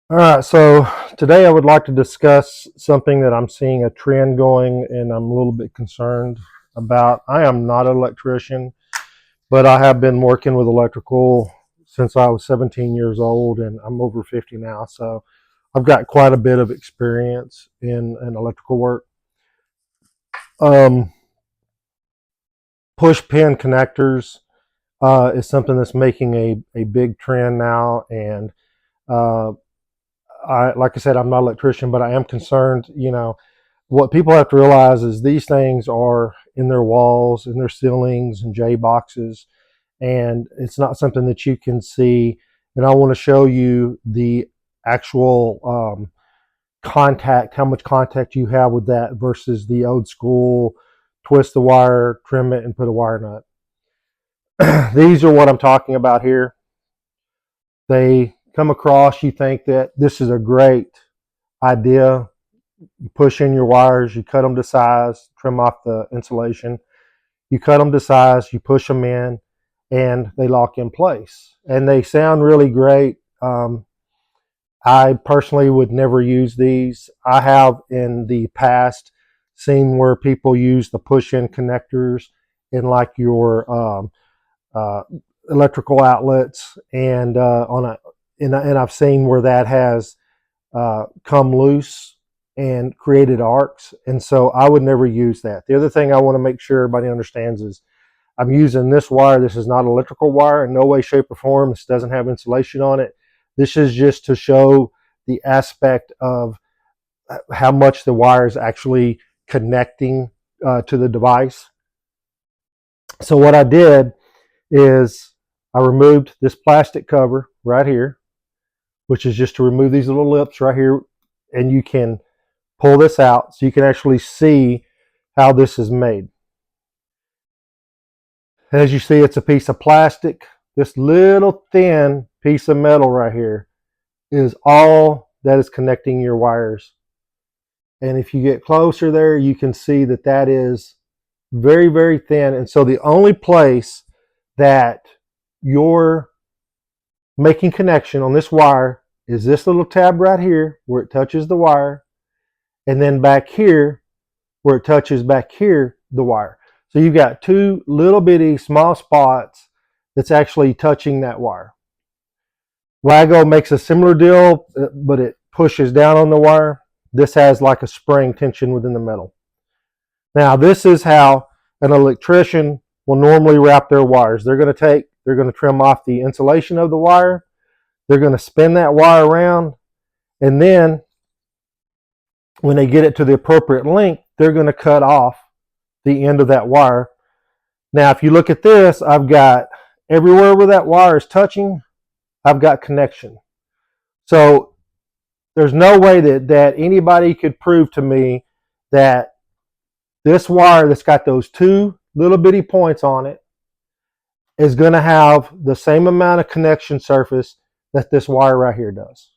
All right, so today I would like to discuss something that I'm seeing a trend going and I'm a little bit concerned about. I am not an electrician, but I have been working with electrical since I was 17 years old and I'm over 50 now. So I've got quite a bit of experience in electrical work. Um, Push pin connectors is something that's making a big trend now. And uh, like I said, I'm not an electrician, but I am concerned. What people have to realize is these things are in their walls, in their ceilings, and J boxes, and it's not something that you can see. And I want to show you the actual contact, how much contact you have with that versus the old school twist the wire, trim it, and put a wire nut. These are what I'm talking about here. They come across, you think that this is a great idea. You push in your wires, you cut them to size, trim off the insulation. You cut them to size, you push them in, and they lock in place. And they sound really great. I personally would never use these. I have in the past seen where people use the push-in connectors in like your uh, electrical outlets, and and I've seen where that has come loose and created arcs. And so I would never use that. The other thing I want to make sure everybody understands is I'm using this wire. This is not electrical wire in no way, shape, or form. This doesn't have insulation on it. This is just to show the aspect of how much the wire is actually connecting to the device. So what I did is I removed this plastic cover right here, which is just to remove these little lips right here. And you can pull this out so you can actually see how this is made. As you see, it's a piece of plastic. This little thin piece of metal right here is all that is connecting your wires. And if you get closer there, you can see that that is very, very thin. And so the only place that you're making connection on this wire is this little tab right here where it touches the wire, and then back here where it touches back here the wire. So you've got two little bitty small spots that's actually touching that wire. Wago makes a similar deal, but it pushes down on the wire. This has like a spring tension within the metal. Now this is how an electrician will normally wrap their wires. They're going to trim off the insulation of the wire. They're going to spin that wire around, and then when they get it to the appropriate length, they're going to cut off the end of that wire. Now, if you look at this, I've got everywhere where that wire is touching, I've got connection. So there's no way that anybody could prove to me that this wire that's got those two little bitty points on it is going to have the same amount of connection surface that this wire right here does.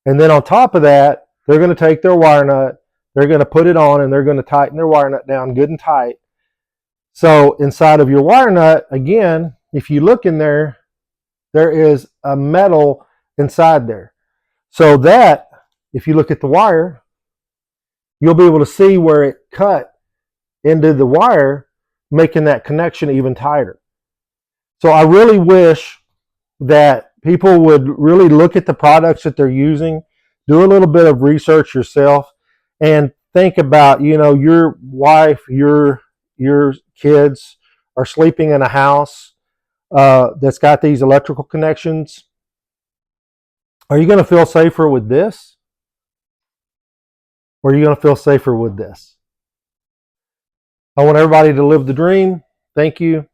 And then on top of that, they're going to take their wire nut, they're going to put it on, and they're going to tighten their wire nut down good and tight. So inside of your wire nut, again, if you look in there, there is a metal inside there. So that, if you look at the wire, you'll be able to see where it cut into the wire, making that connection even tighter. So I really wish that people would really look at the products that they're using, do a little bit of research yourself, and think about, your wife, your kids are sleeping in a house that's got these electrical connections. Are you going to feel safer with this? Or are you going to feel safer with this? I want everybody to live the dream. Thank you.